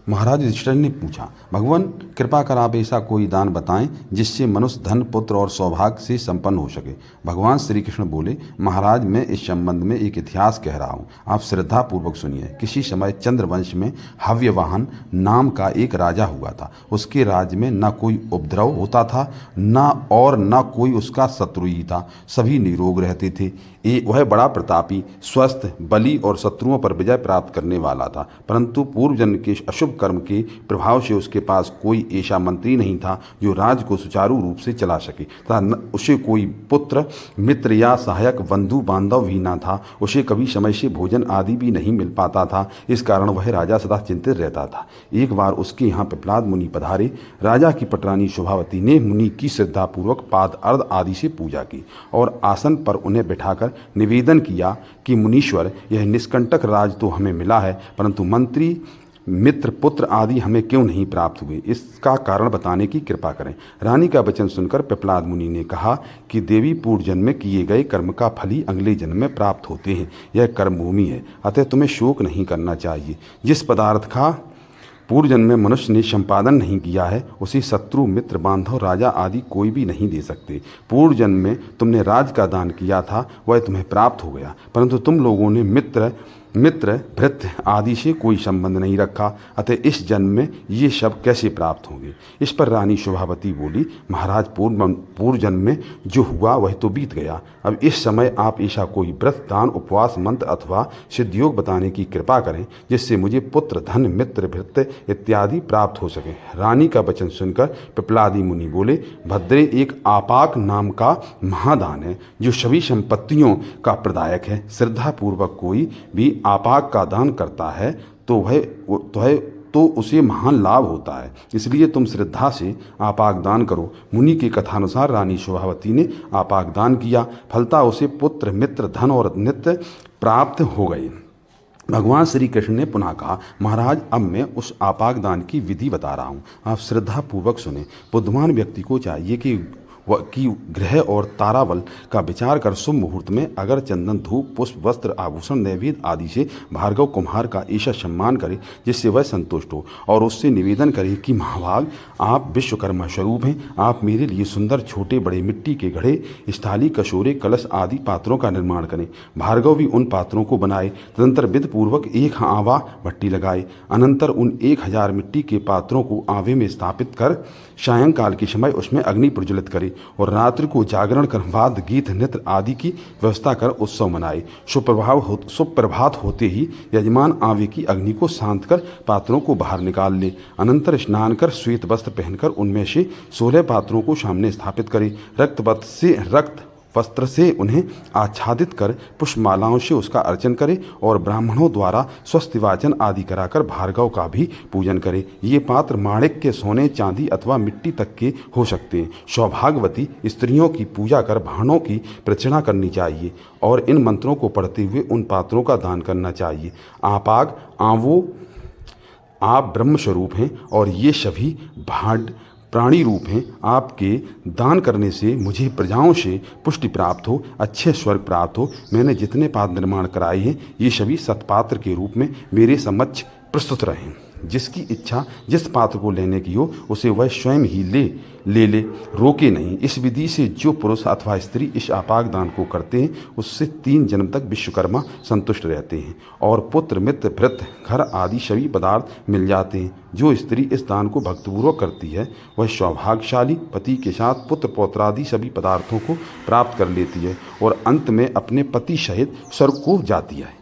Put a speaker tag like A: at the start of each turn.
A: महाराज युधिष्ठिर ने पूछा, भगवान कृपा कर आप ऐसा कोई दान बताएं जिससे मनुष्य धन, पुत्र और सौभाग्य से संपन्न हो सके। भगवान श्री कृष्ण बोले, महाराज मैं इस संबंध में एक इतिहास कह रहा हूँ, आप श्रद्धा पूर्वक सुनिए। किसी समय चंद्रवंश में हव्यवाहन नाम का एक राजा हुआ था। उसके राज्य में न कोई उपद्रव होता था न कोई उसका शत्रु ही था। सभी निरोग रहते थे। वह बड़ा प्रतापी, स्वस्थ, बली और शत्रुओं पर विजय प्राप्त करने वाला था। परंतु पूर्वजन्म के अशुभ कर्म के प्रभाव से उसके पास कोई ऐसा मंत्री नहीं था जो राज्य को सुचारू रूप से चला सके तथा उसे कोई पुत्र, मित्र या सहायक बंधु बांधव भी न था। उसे कभी समय से भोजन आदि भी नहीं मिल पाता था। इस कारण वह राजा सदा चिंतित रहता था। एक बार उसके यहाँ पिपलाद मुनि पधारे। राजा की पटरानी शोभावती ने मुनि की श्रद्धापूर्वक पाद अर्घ आदि से पूजा की और आसन पर उन्हें बिठाकर निवेदन किया कि मुनीश्वर, यह निष्कंटक राज तो हमें मिला है, परंतु मंत्री, मित्र, पुत्र आदि हमें क्यों नहीं प्राप्त हुए, इसका कारण बताने की कृपा करें। रानी का वचन सुनकर पिपलाद मुनि ने कहा कि देवी, पूर्व जन्म में किए गए कर्म का फल ही अगले जन्म में प्राप्त होते हैं। यह कर्मभूमि है, अतः तुम्हें शोक नहीं करना चाहिए। जिस पदार्थ का पूर्व जन्म में मनुष्य ने संपादन नहीं किया है उसे शत्रु, मित्र, बांधव, राजा आदि कोई भी नहीं दे सकते। पूर्व जन्म में तुमने राज का दान किया था, वह तुम्हें प्राप्त हो गया, परंतु तुम लोगों ने मित्र, भृत्य आदि से कोई संबंध नहीं रखा, अतः इस जन्म में ये सब कैसे प्राप्त होंगे। इस पर रानी शोभावती बोली, महाराज पूर्व जन्म में जो हुआ वह तो बीत गया। अब इस समय आप ऐसा कोई व्रत, दान, उपवास, मंत्र अथवा सिद्धयोग बताने की कृपा करें जिससे मुझे पुत्र, धन, मित्र, भृत्य इत्यादि प्राप्त हो सके। रानी का वचन सुनकर पिपलादी मुनि बोले, भद्रे, एक आपाक नाम का महादान है जो सभी संपत्तियों का प्रदायक है। श्रद्धापूर्वक कोई भी आपाक का दान करता है तो उसे महान लाभ होता है। इसलिए तुम श्रद्धा से आपाक दान करो। मुनि के कथानुसार रानी शोभावती ने आपाक दान किया। फलता उसे पुत्र, मित्र, धन और नित्य प्राप्त हो गए। भगवान श्री कृष्ण ने पुनः कहा, महाराज अब मैं उस आपाक दान की विधि बता रहा हूँ, आप श्रद्धापूर्वक सुने। बुद्धिमान व्यक्ति को चाहिए कि ग्रह और ताराबल का विचार कर शुभ मुहूर्त में अगर चंदन, धूप, पुष्प, वस्त्र, आभूषण, नैवेद्य आदि से भार्गव कुम्हार का ऐसा सम्मान करे जिससे वह संतुष्ट हो और उससे निवेदन करे कि महाभाग, आप विश्वकर्मा स्वरूप हैं, आप मेरे लिए सुंदर छोटे बड़े मिट्टी के घड़े, स्थाली, कशोरे, कलश आदि पात्रों का निर्माण करें। भार्गव भी उन पात्रों को बनाए। तदंतर विधि पूर्वक एक आवा भट्टी लगाए। अनंतर उन 1000 मिट्टी के पात्रों को आवे में स्थापित कर सायंकाल के समय उसमें अग्नि प्रज्वलित करे और रात्रि को जागरण कर वाद्य, गीत, नृत्य आदि की व्यवस्था कर उत्सव मनाए। सुप्रभात होते ही यजमान आवे की अग्नि को शांत कर पात्रों को बाहर निकाल ले। अनंतर स्नान कर श्वेत वस्त्र पहनकर उनमें से 16 पात्रों को सामने स्थापित करे। रक्त वस्त्र से उन्हें आच्छादित कर पुष्पमालाओं से उसका अर्चन करे और ब्राह्मणों द्वारा स्वस्ति वाचन आदि कराकर भार्गव का भी पूजन करे। ये पात्र माणिक्य, सोने, चांदी अथवा मिट्टी तक के हो सकते हैं। सौभाग्यवती स्त्रियों की पूजा कर भाणों की प्रदक्षिणा करनी चाहिए और इन मंत्रों को पढ़ते हुए उन पात्रों का दान करना चाहिए। आपाग, आवो, आप ब्रह्म स्वरूप हैं और ये सभी भांड प्राणी रूप हैं। आपके दान करने से मुझे प्रजाओं से पुष्टि प्राप्त हो, अच्छे स्वर्ग प्राप्त हो। मैंने जितने पात्र निर्माण कराए हैं ये सभी सत्पात्र के रूप में मेरे समक्ष प्रस्तुत रहें। जिसकी इच्छा जिस पात्र को लेने की हो उसे वह स्वयं ही ले, रोके नहीं। इस विधि से जो पुरुष अथवा स्त्री इस आपाक दान को करते हैं उससे 3 जन्म तक विश्वकर्मा संतुष्ट रहते हैं और पुत्र, मित्र, भृत्य, घर आदि सभी पदार्थ मिल जाते हैं। जो स्त्री इस दान को भक्तिपूर्वक करती है वह सौभाग्यशाली पति के साथ पुत्र, पौत्र आदि सभी पदार्थों को प्राप्त कर लेती है और अंत में अपने पति सहित स्वर्ग को जाती है।